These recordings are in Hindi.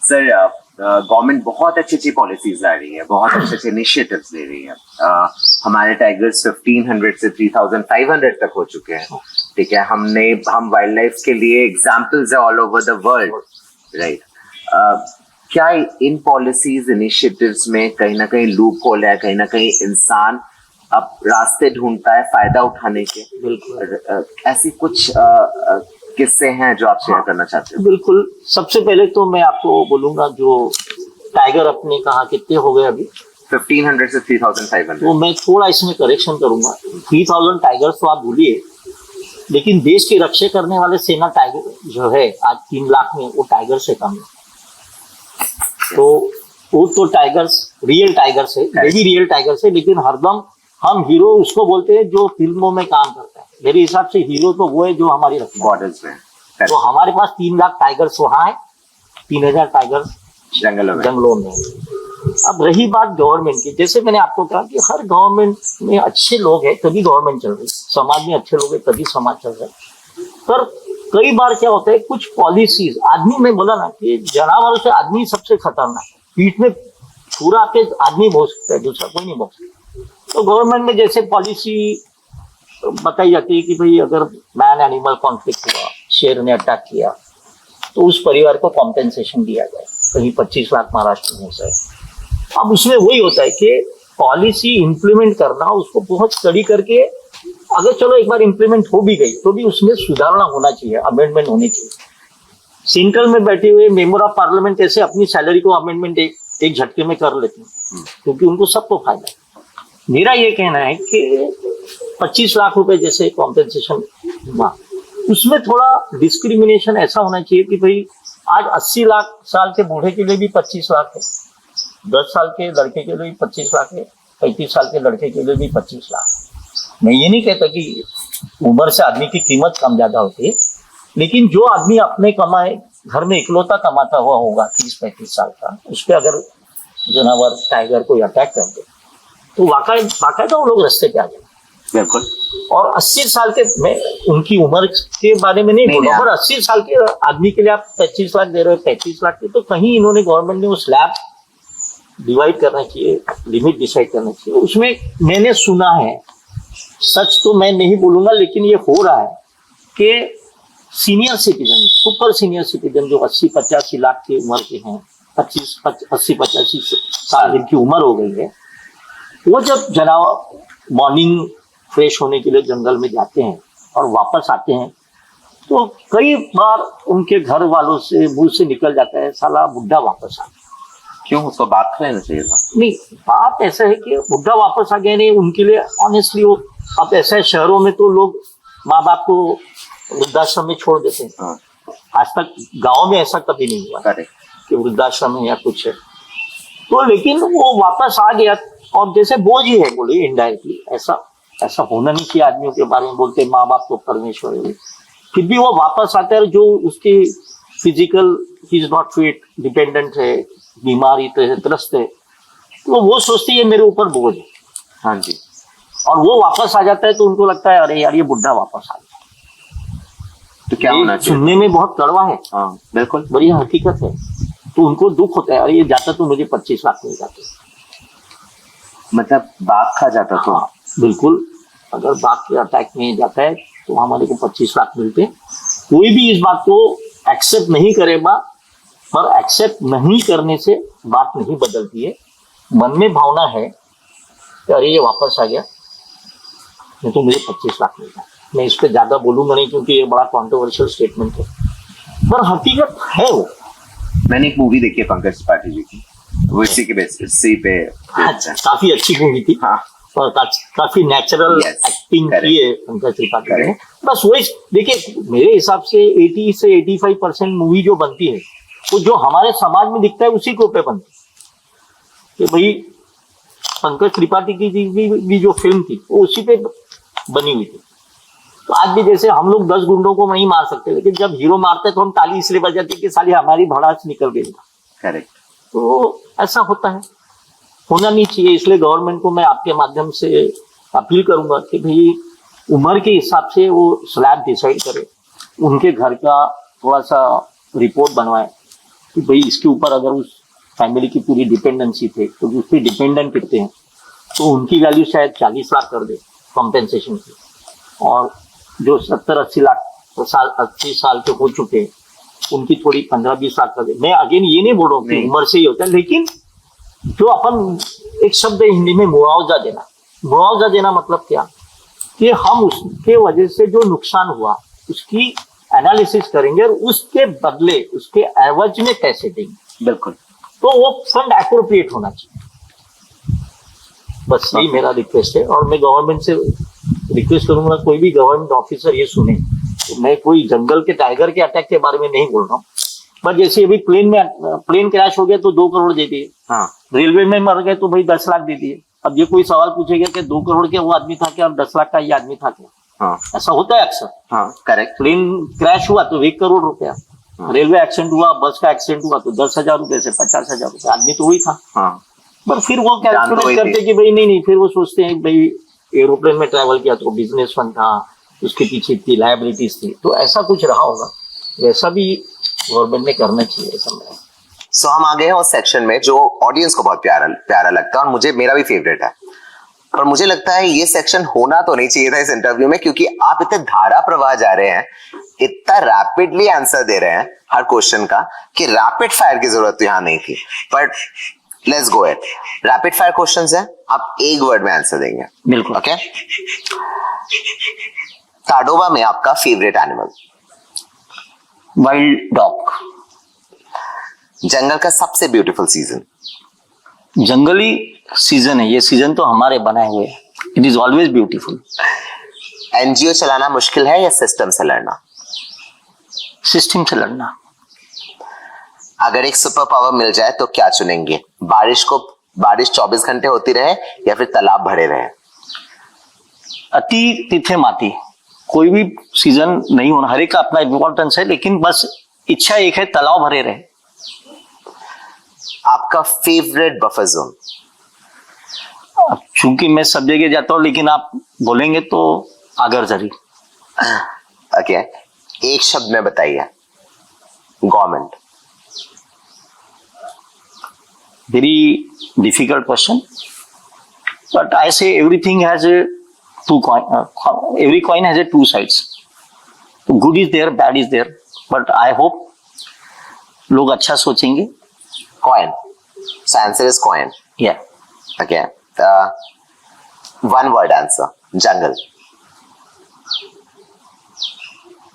सर गवर्नमेंट बहुत अच्छी अच्छी पॉलिसीज ला रही है, बहुत अच्छे अच्छे इनिशिएटिव्स ले रही है। हमारे टाइगर्स 1500 से 3500 तक हो चुके हैं। ठीक है, हम वाइल्ड लाइफ के लिए एग्जाम्पल्स है all over the world, right. क्या इन पॉलिसीज इनिशिएटिव्स में कहीं ना कहीं लूप होल है, कहीं ना कहीं इंसान अब रास्ते ढूंढता है फायदा उठाने के? बिल्कुल ऐसी कुछ किस्से हैं जो आप शेयर करना चाहते हैं? बिल्कुल। सबसे पहले तो मैं आपको बोलूंगा, जो टाइगर अपने कहा कितने हो गए अभी? 1500 से 3500। तो मैं थोड़ा इसमें करेक्शन करूंगा। 3000 टाइगर्स तो आप भूलिए, लेकिन देश की रक्षा करने वाले सेना टाइगर जो है आज 3 लाख में, वो टाइगर से कम है। तो वो तो टाइगर्स रियल टाइगर्स है, ये भी रियल टाइगर्स है, लेकिन हरदम हम हीरो उसको बोलते हैं जो फिल्मों में काम करता है। मेरे हिसाब से हीरो तो वो है जो हमारी रक्षा बॉर्डर्स में। तो हमारे पास 3 लाख टाइगर्स वहां है, 3000 टाइगर्स जंगलों में। अब रही बात गवर्नमेंट की, जैसे मैंने आपको कहा कि हर गवर्नमेंट में अच्छे लोग हैं तभी गवर्नमेंट चल रही, समाज में अच्छे लोग हैं तभी समाज चल रहा है। पर कई बार क्या होता है, कुछ पॉलिसीज, आदमी में बोला ना कि जानवरों से आदमी सबसे खतरनाक है, पीठ में पूरा आपके आदमी भोग सकता है, दूसरा कोई नहीं भोग सकता। तो गवर्नमेंट में जैसे पॉलिसी बताई जाती है कि भाई अगर मैन एनिमल कॉन्फ्लिक्ट हुआ, शेर ने अटैक किया, तो उस परिवार को कॉम्पेंसेशन दिया जाए, कहीं 25 लाख महाराष्ट्र में से। अब उसमें वही होता है कि पॉलिसी इंप्लीमेंट करना, उसको बहुत स्टडी करके, अगर चलो एक बार इंप्लीमेंट हो भी गई तो भी उसमें सुधारना होना चाहिए, अमेंडमेंट होनी चाहिए। सेंट्रल में बैठे हुए मेंबर ऑफ पार्लियामेंट ऐसे अपनी सैलरी को अमेंडमेंट एक झटके में कर लेते हैं, क्योंकि उनको सबको फायदा है। मेरा ये कहना है कि 25 लाख रुपए जैसे कॉम्पेंसेशन हुआ, उसमें थोड़ा डिस्क्रिमिनेशन ऐसा होना चाहिए कि भाई आज 80 लाख साल के बूढ़े के लिए भी 25 लाख है, 10 साल के लड़के के लिए भी 25 लाख है, 35 साल के लड़के के लिए भी 25 लाख। मैं ये नहीं कहता कि उम्र से आदमी की कीमत कम ज्यादा होती है, लेकिन जो आदमी अपने कमाए, घर में इकलौता कमाता हुआ होगा 30-35 साल का, उस पर अगर जानवर टाइगर कोई अटैक कर दे तो बाकायदा वो लोग रास्ते पे आ जाए। बिल्कुल। और 80 साल के, मैं उनकी उम्र के बारे में नहीं बोल रहा, पर 80 साल के आदमी के लिए आप 25 लाख दे रहे हो, 35 लाख के, तो कहीं इन्होंने गवर्नमेंट ने वो स्लैब डिवाइड करना चाहिए, लिमिट डिसाइड करना चाहिए। उसमें मैंने सुना है, सच तो मैं नहीं बोलूंगा, लेकिन ये हो रहा है कि senior citizen, super senior citizen जो 80-85 लाख की उम्र के हैं, 80-85 साल जिनकी उम्र हो गई है, वो जब जानवर मॉर्निंग फ्रेश होने के लिए जंगल में जाते हैं और वापस आते हैं, तो कई बार उनके घर वालों से मुंह से निकल जाता है, साला बुढ़ा वापस आ गया। क्यों? उसको बात करना चाहिए था। नहीं, बात ऐसा है कि बुढ़ा वापस आ गया नहीं, उनके लिए ऑनेस्टली वो, अब ऐसा है शहरों में तो लोग माँ बाप को वृद्धाश्रम में छोड़ देते हैं। आज तक गांव में ऐसा कभी नहीं हुआ कि वृद्धाश्रम है या कुछ है, तो लेकिन वो वापस आ गया और जैसे बोझ ही है, बोले इनडायरेक्टली, ऐसा होना नहीं चाहिए। आदमियों के बारे में बोलते माँ बाप तो परमेश्वर है, फिर भी वो वापस आता है, जो उसकी physical he is not fit, dependent है, बीमारी त्रस्त है, तो वो सोचती है मेरे ऊपर बोझ है। हाँ जी। और वो वापस आ जाता है तो उनको लगता है अरे यार ये बुढ़ा वापस आ गया। तो क्या होना चाहिए? सुनने में बहुत कड़वा है, हाँ बिल्कुल, बड़ी हकीकत है। तो उनको दुख होता है, अरे ये जाता तो मुझे 25 लाख मिल जाते, मतलब बाघ खा जाता तो। हाँ बिल्कुल, अगर बाघ के अटैक में जाता है तो हमारे को 25 लाख मिलते। कोई भी इस बात को एक्सेप्ट नहीं करेगा, पर एक्सेप्ट नहीं करने से बात नहीं बदलती है। मन में भावना है कि अरे ये वापस आ गया, नहीं तो मुझे 25 लाख मिलता। मैं इस पर ज्यादा बोलूंगा नहीं, क्योंकि ये बड़ा कॉन्ट्रोवर्शियल स्टेटमेंट है, पर हकीकत है वो। मैंने एक मूवी देखी है पंकज त्रिपाठी जी की, वो इसी के बेसिस पे। अच्छा, काफी अच्छी मूवी थी। हाँ, और काफी नेचुरल एक्टिंग की है पंकज त्रिपाठी ने। बस वही देखिए, मेरे हिसाब से 80 से 85% मूवी जो बनती है वो जो हमारे समाज में दिखता है उसी के ऊपर बनती है। कि भाई पंकज त्रिपाठी की भी जो फिल्म थी वो उसी पे बनी हुई थी। तो आज भी जैसे हम लोग 10 गुंडों को नहीं मार सकते, लेकिन जब हीरो मारते तो हम ताली इसलिए बजाते कि साली हमारी भड़ास निकल गई। करेक्ट। तो ऐसा होता है, होना नहीं चाहिए। इसलिए गवर्नमेंट को मैं आपके माध्यम से अपील करूंगा कि भाई उम्र के हिसाब से वो स्लैब डिसाइड करे, उनके घर का थोड़ा सा रिपोर्ट बनवाए कि भाई इसके ऊपर अगर उस फैमिली की पूरी डिपेंडेंसी थे तो उस पर डिपेंडेंट कितने हैं, तो उनकी वैल्यू शायद 40 लाख कर दे कॉम्पेंसेशन की, और जो 70-80 लाख साल 80 साल के हो चुके हैं उनकी थोड़ी 15-20 लाख कर दे। मैं अगेन ये नहीं बोल रहा हूँ कि उम्र से ही होता है, लेकिन जो अपन एक शब्द है हिंदी में मुआवजा देना, मुआवजा देना मतलब क्या कि हम उसके वजह से जो नुकसान हुआ उसकी एनालिसिस करेंगे और उसके बदले उसके एवज में पैसे देंगे। बिल्कुल। तो वो फंड एप्रोप्रिएट होना चाहिए, बस यही मेरा रिक्वेस्ट है। और मैं गवर्नमेंट से रिक्वेस्ट करूंगा, कोई भी गवर्नमेंट ऑफिसर ये सुने, तो मैं कोई जंगल के टाइगर के अटैक के बारे में नहीं बोल रहा हूँ, बट जैसे अभी प्लेन क्रैश हो गया तो 2 करोड़ दे दिए, हाँ। रेलवे में मर गए तो भाई 10 लाख दे दिए। अब ये कोई सवाल पूछेगा कि 2 करोड़ के वो आदमी था क्या और 10 लाख का ये आदमी था क्या? हाँ। ऐसा होता है अक्सर। हाँ, करेक्ट। प्लेन क्रैश हुआ तो 1 करोड़ रुपया, रेलवे एक्सीडेंट हुआ, बस का एक्सीडेंट हुआ तो 10,000 रुपए से 50,000 रुपए, आदमी तो वही था। हाँ। पर फिर वो कैलकुलेट करते कि भाई नहीं, फिर वो सोचते हैं भाई एरोप्लेन में ट्रैवल किया तो बिजनेस फंड था, उसके पीछे इतनी लायबिलिटीज थी, तो ऐसा कुछ रहा होगा, वैसा भी गवर्नमेंट ने करना चाहिए ऐसा। सो हम आ गए हैं उस सेक्शन में जो ऑडियंस को बहुत प्यारा प्यारा लगता है और मुझे मेरा भी फेवरेट है, पर मुझे लगता है ये सेक्शन होना तो नहीं चाहिए था इस इंटरव्यू में, क्योंकि आप इतने धारा प्रवाह जा रहे हैं, इतना रैपिडली आंसर दे रहे हैं हर क्वेश्चन का कि रैपिड फायर की जरूरत तो यहाँ नहीं थी। But let's go it, rapid fire questions है, आप एक वर्ड में आंसर देंगे। बिल्कुल। ओके। ताडोबा में आपका फेवरेट एनिमल? Wild dog. जंगल का सबसे ब्यूटीफुल सीजन? जंगली सीजन है, ये सीजन तो हमारे बनाए हुए हैं, it is always beautiful. NGO चलाना मुश्किल है या सिस्टम से लड़ना? सिस्टम से लड़ना। अगर एक सुपर पावर मिल जाए तो क्या चुनेंगे? बारिश 24 घंटे होती रहे या फिर तालाब भरे रहे? अति तिथे माती, कोई भी सीजन नहीं होना, हर एक का अपना इम्पोर्टेंस है, लेकिन बस इच्छा एक है, तालाब भरे रहे। आपका फेवरेट बफर जोन? चूंकि मैं सब जगह जाता हूँ, लेकिन आप बोलेंगे तो आगर जरी। ओके, एक शब्द में बताइए। Government. Very difficult question, but I say everything has two coin, every coin has a 2 sides. Good is there, bad is there, but I hope लोग अच्छा सोचेंगे। Coin. So answer is coin. Yeah. Okay. One word answer. Jungle.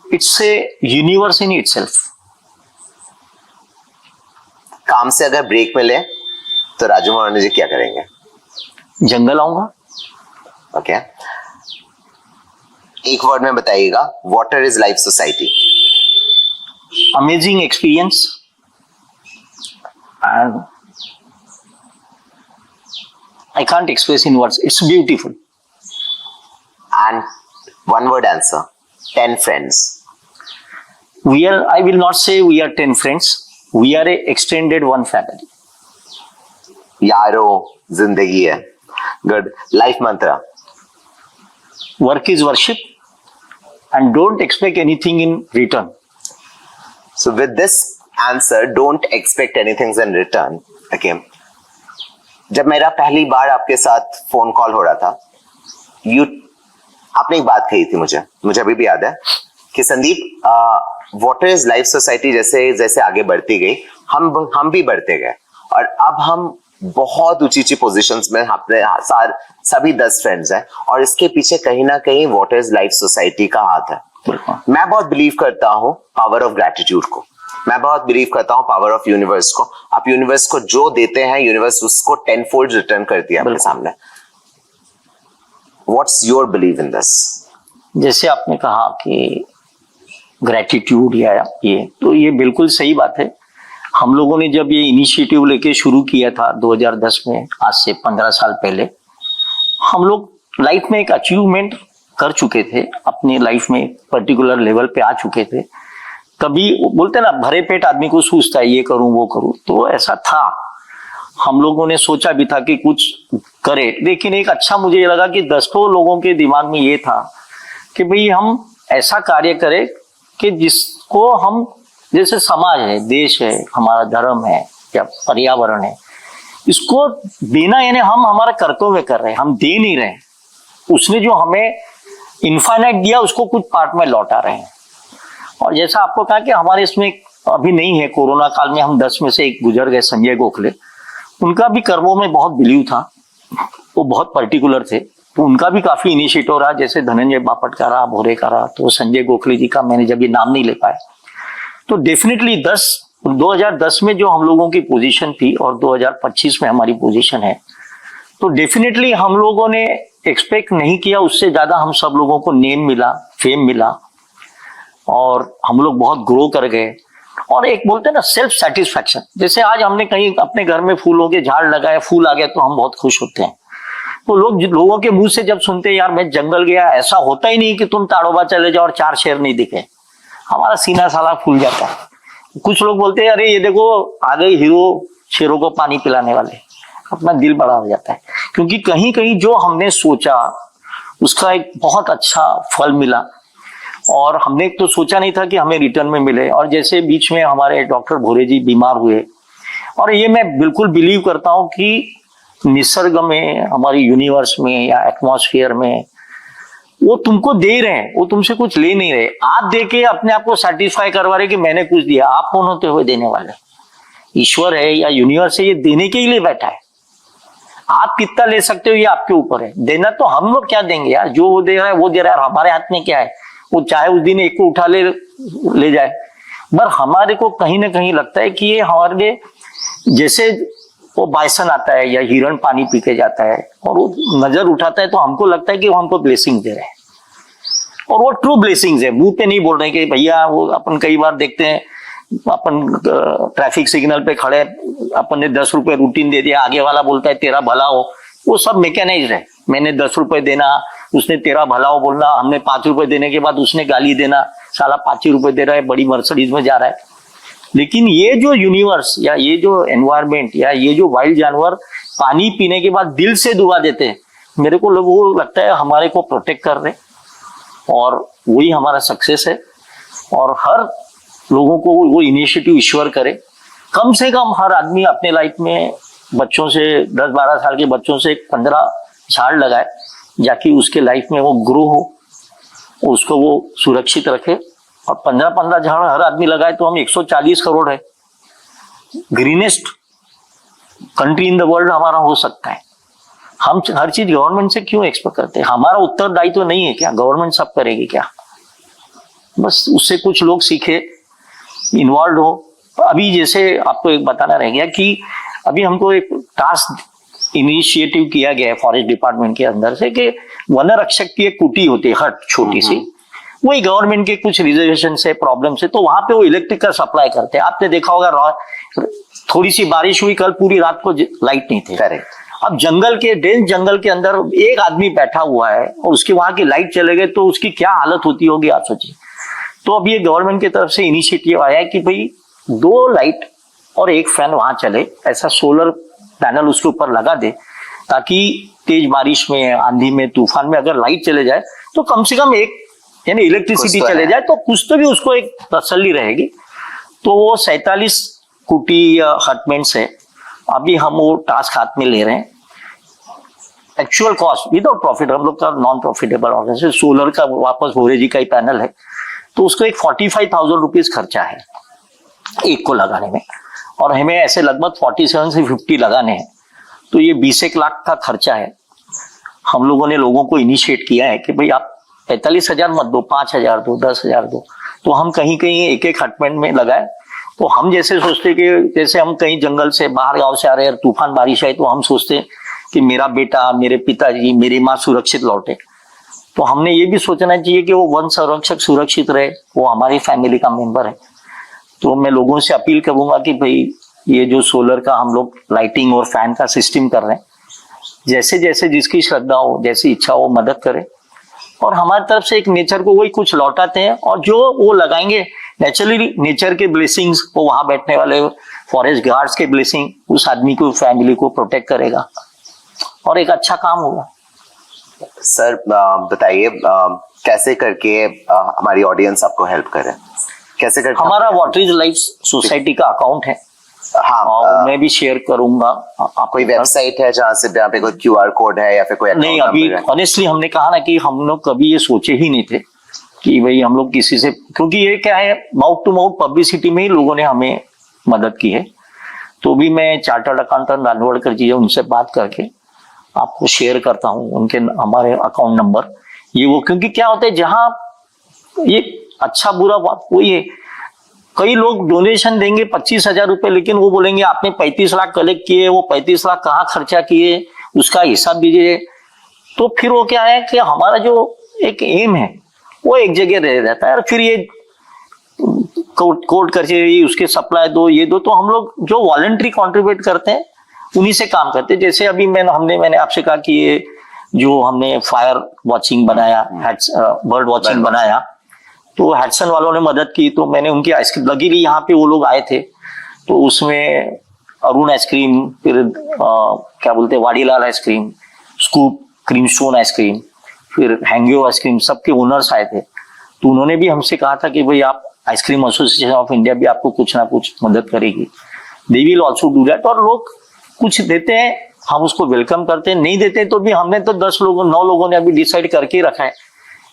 It's a universe in itself. काम से अगर ब्रेक मिले तो राजू मनोहर जी क्या करेंगे? जंगल आऊंगा। ओके। एक वर्ड में बताइएगा, water is life society. Amazing experience and I can't express in words, it's beautiful. And one word answer, 10 friends. We are, I will not say we are 10 friends, we are a extended one family. यारो जिंदगी है। गुड। लाइफ मंत्र? Work is worship and don't expect anything in return. So with this answer, don't expect anything in return. Okay. जब मेरा पहली बार आपके साथ फोन कॉल हो रहा था, आपने एक बात कही थी मुझे अभी भी याद है कि Sandeep, water is life society जैसे जैसे आगे बढ़ती गई, हम भी बढ़ते गए और अब हम बहुत ऊंची पोजीशंस में अपने सभी 10 फ्रेंड्स हैं और इसके पीछे कहीं ना कहीं वाटर इज लाइफ सोसाइटी का हाथ है। मैं बहुत बिलीव करता हूँ पावर ऑफ ग्रेटिट्यूड को, मैं बहुत बिलीव करता हूँ पावर ऑफ यूनिवर्स को। आप यूनिवर्स को जो देते हैं, यूनिवर्स उसको 10 फोल्ड रिटर्न करती है आपके सामने। What's your believe in this? जैसे आपने कहा कि ग्रेटिट्यूड या ये, तो ये बिल्कुल सही बात है। हम लोगों ने जब ये इनिशिएटिव लेके शुरू किया था 2010 में, आज से 15 साल पहले, हम लोग लाइफ में एक अचीवमेंट कर चुके थे, अपनी लाइफ में पर्टिकुलर लेवल पे आ चुके थे। कभी बोलते ना, भरे पेट आदमी को सोचता है ये करूं वो करूं, तो ऐसा था। हम लोगों ने सोचा भी था कि कुछ करे, लेकिन एक अच्छा मुझे ये लगा कि 10 लोगों के दिमाग में ये था कि भाई हम ऐसा कार्य करें कि जिसको हम जैसे समाज है, देश है, हमारा धर्म है या पर्यावरण है, इसको देना यानी हम हमारा कर्तव्य कर रहे हैं, हम दे नहीं रहे। उसने जो हमें इनफाइनाइट दिया उसको कुछ पार्ट में लौटा रहे हैं। और जैसा आपको कहा कि हमारे इसमें अभी नहीं है, कोरोना काल में हम 10 में से एक गुजर गए, संजय गोखले, उनका भी कर्मों में बहुत बिलीव था, वो बहुत पर्टिकुलर थे, तो उनका भी काफी इनिशिएटिव रहा, जैसे धनंजय बापट का रहा, भोरे का रहा, तो संजय गोखले जी का मैंने जब ये नाम नहीं ले पाया। तो डेफिनेटली 2010 में जो हम लोगों की पोजीशन थी और 2025 में हमारी पोजीशन है, तो डेफिनेटली हम लोगों ने एक्सपेक्ट नहीं किया, उससे ज्यादा हम सब लोगों को नेम मिला, फेम मिला, और हम लोग बहुत ग्रो कर गए। और एक बोलते हैं ना सेल्फ सेटिस्फैक्शन, जैसे आज हमने कहीं अपने घर में फूलों के झाड़ लगाए, फूल आ गया तो हम बहुत खुश होते हैं। तो लोगों के मुंह से जब सुनते हैं यार मैं जंगल गया, ऐसा होता ही नहीं कि तुम ताड़ोबा चले जाओ और 4 शेर नहीं दिखे, हमारा सीना साला फूल जाता है। कुछ लोग बोलते हैं अरे ये देखो आ गए हीरो शेरों को पानी पिलाने वाले, अपना दिल बड़ा हो जाता है, क्योंकि कहीं कहीं जो हमने सोचा उसका एक बहुत अच्छा फल मिला। और हमने तो सोचा नहीं था कि हमें रिटर्न में मिले। और जैसे बीच में हमारे डॉक्टर भोरे जी बीमार हुए, और ये मैं बिल्कुल बिलीव करता हूं कि निसर्ग में, हमारी यूनिवर्स में या एटमॉस्फेयर में वो तुमको दे रहे हैं, वो तुमसे कुछ ले नहीं रहे। आप दे के अपने आप को सेटिस्फाई करवा रहे कि मैंने कुछ दिया, आप कौन होते हुए देने वाले? ईश्वर है या यूनिवर्स है, ये देने के लिए बैठा है। आप कितना ले सकते हो ये आपके ऊपर है। देना तो हम लोग क्या देंगे यार, जो वो दे रहा है वो दे रहा है, हमारे हाथ में क्या है? वो चाहे उस दिन एक को उठा ले जाए। पर हमारे को कहीं ना कहीं लगता है कि ये हमारे, जैसे वो बाइसन आता है या हिरण पानी पी के जाता है और वो नजर उठाता है तो हमको लगता है कि वो हमको ब्लेसिंग दे रहे हैं, और वो ट्रू ब्लेसिंग्स है, मुंह पे नहीं बोल रहे कि भैया। वो अपन कई बार देखते हैं, अपन ट्रैफिक सिग्नल पे खड़े, अपन ने 10 रुपए रूटीन दे दिया, आगे वाला बोलता है तेरा भला हो। वो सब मैकेनाइज्ड है, मैंने 10 रुपए देना, उसने तेरा भला हो बोलना, हमने 5 रुपए देने के बाद उसने गाली देना, साला 5 रुपए दे रहा है, बड़ी मर्सिडीज में जा रहा है। लेकिन ये जो यूनिवर्स या ये जो एनवायरमेंट या ये जो वाइल्ड जानवर पानी पीने के बाद दिल से दुआ देते हैं, मेरे को वो लगता है हमारे को प्रोटेक्ट कर रहे, और वही हमारा सक्सेस है। और हर लोगों को वो इनिशिएटिव ईश्वर करे, कम से कम हर आदमी अपने लाइफ में बच्चों से 10-12 साल के बच्चों से 15 झाड़ लगाए, जाकि उसके लाइफ में वो ग्रो हो, उसको वो सुरक्षित रखे। और 15-15 झाड़ हर आदमी लगाए तो हम 140 करोड़ है, greenest country in the world हमारा हो सकता है। हम हर चीज गवर्नमेंट से क्यों एक्सपेक्ट करते हैं? हमारा उत्तरदायित्व तो नहीं है क्या? गवर्नमेंट सब करेगी क्या? बस उससे कुछ लोग सीखे, इन्वॉल्व हो। अभी जैसे आपको एक बताना रह गया कि अभी हमको एक टास्क इनिशिएटिव किया गया है फॉरेस्ट डिपार्टमेंट के अंदर से, कि वन रक्षक की एक कुटी होती है हट छोटी सी, वही गवर्नमेंट के कुछ रिजर्वेशन से प्रॉब्लम से, तो वहां पे वो इलेक्ट्रिक का सप्लाई करते हैं। आपने देखा होगा थोड़ी सी बारिश हुई कल, पूरी रात को लाइट नहीं थी। अब जंगल के, डेंस जंगल के अंदर एक आदमी बैठा हुआ है और उसके वहां की लाइट चले गए तो उसकी क्या हालत होती होगी आप सोचिए। तो अभी ये गवर्नमेंट की तरफ से इनिशिएटिव आया है कि भाई 2 लाइट और 1 फैन वहां चले, ऐसा सोलर पैनल उसके ऊपर लगा दे, ताकि तेज बारिश में, आंधी में, तूफान में अगर लाइट चले जाए तो कम से कम एक यानी इलेक्ट्रिसिटी चले जाए तो कुछ तो भी उसको एक तसल्ली रहेगी। तो वो 47 कुटी या हटमेंट्स है, अभी हम वो टास्क हाथ में ले रहे हैं। एक्चुअल कॉस्ट विदाउट प्रॉफिट, हम लोग का नॉन प्रॉफिटेबल ऑर्गेनाइजेशन, सोलर का वापस भोरे जी का ही पैनल है, तो उसको एक 45,000 रुपीज खर्चा है एक को लगाने में, और हमें ऐसे लगभग 47 से 50 लगाने हैं, तो ये 20 लाख का खर्चा है। हम लोगों ने लोगों को इनिशिएट किया है कि भाई आप 45,000 मत दो, 5,000 दो, 10,000 दो, तो हम कहीं कहीं एक हटमेंट में लगाए। तो हम जैसे सोचते कि जैसे हम कहीं जंगल से बाहर गांव से आ रहे हैं, तूफान बारिश आई, तो हम सोचते कि मेरा बेटा, मेरे पिताजी, मेरी माँ सुरक्षित लौटे। तो हमने ये भी सोचना चाहिए कि वो वन संरक्षक सुरक्षित रहे, वो हमारी फैमिली का मेंबर है। तो मैं लोगों से अपील करूंगा कि भाई ये जो सोलर का हम लोग लाइटिंग और फैन का सिस्टम कर रहे हैं, जैसे जैसे जिसकी श्रद्धा हो, जैसी इच्छा हो, मदद करे, और हमारी तरफ से एक नेचर को वही कुछ लौटाते हैं। और जो वो लगाएंगे नेचुरली, नेचर के ब्लेसिंग्स, वो वहां बैठने वाले फॉरेस्ट गार्ड्स के ब्लेसिंग उस आदमी को, फैमिली को प्रोटेक्ट करेगा और एक अच्छा काम होगा। सर बताइए कैसे करके हमारी ऑडियंस आपको हेल्प करे, कैसे करते हमारा वाटर इज लाइफ सोसाइटी का अकाउंट है, हाँ, और मैं भी शेयर करूंगा। कोई वेबसाइट है जहाँ से जहाँ पे कोई QR कोड है या फिर कोई नहीं, अभी ऑनेस्टली हमने कहा ना कि हम लोग कभी ये सोचे ही नहीं थे कि भाई हम लोग किसी से, क्योंकि ये क्या है, माउथ टू माउथ पब्लिसिटी में ही लोगों ने हमें मदद की है। तो भी मैं चार्टर्ड अकाउंटेंट रानवड़कर जी है, उनसे बात करके आपको शेयर करता हूँ उनके हमारे अकाउंट नंबर ये वो, क्योंकि क्या होता है जहाँ ये अच्छा बुरा बात वही है, कई लोग डोनेशन देंगे 25,000 रुपए, लेकिन वो बोलेंगे आपने 35 लाख कलेक्ट किए, वो 35 लाख कहाँ खर्चा किए उसका हिसाब दीजिए। तो फिर वो क्या है कि हमारा जो एक एम है वो एक जगह रह जाता है, और फिर ये कोर्ट करके उसके सप्लाई दो ये दो, तो हम लोग जो वॉलंटरी कंट्रीब्यूट करते हैं उन्हीं से काम करते हैं। जैसे अभी मैंने आपसे कहा कि ये जो हमने फायर वॉचिंग बनाया, बर्ड वॉचिंग बनाया, तो हैडसन वालों ने मदद की, तो मैंने उनकी आइसक्रीम लगी, यहाँ पे वो लोग आए थे, तो उसमें अरुण आइसक्रीम, फिर क्या बोलते हैं Vadilal ice cream, scoop cream stone ice cream, फिर हैंग्यो आइसक्रीम, सबके ओनर्स आए थे। तो उन्होंने भी हमसे कहा था कि भाई आप आइसक्रीम एसोसिएशन ऑफ इंडिया भी आपको कुछ ना कुछ मदद करेगी, they will also do that. और लोग कुछ देते हैं हम उसको वेलकम करते हैं, नहीं देते तो भी हमने तो 9 लोगों ने अभी डिसाइड करके रखा है,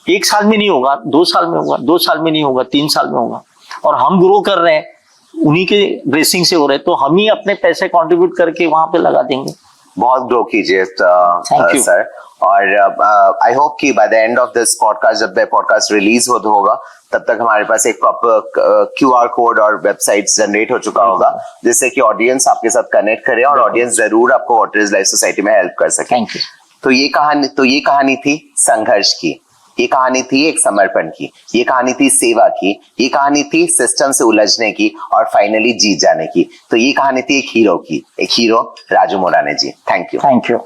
1 साल में नहीं होगा, 2 साल में होगा, 2 साल में नहीं होगा, 3 साल में होगा, और हम ग्रो कर रहे हैं, उन्हीं के ड्रेसिंग से हो रहे हैं, तो हम ही अपने पैसे कंट्रीब्यूट करके वहां पे लगा देंगे। बहुत ग्रो कीजिए सर, और आई होप कि by the end of this podcast, जब पॉडकास्ट रिलीज होगा तब तक हमारे पास एक प्रॉपर QR कोड और वेबसाइट जनरेट हो चुका होगा, जिससे कि ऑडियंस आपके साथ कनेक्ट करे और ऑडियंस जरूर आपको वाटर इज लाइफ सोसाइटी में हेल्प कर सके। Thank you. तो ये कहानी थी संघर्ष की, ये कहानी थी एक समर्पण की, ये कहानी थी सेवा की, ये कहानी थी सिस्टम से उलझने की और फाइनली जीत जाने की। तो ये कहानी थी एक हीरो की, एक hero Raju Morane ji. Thank you.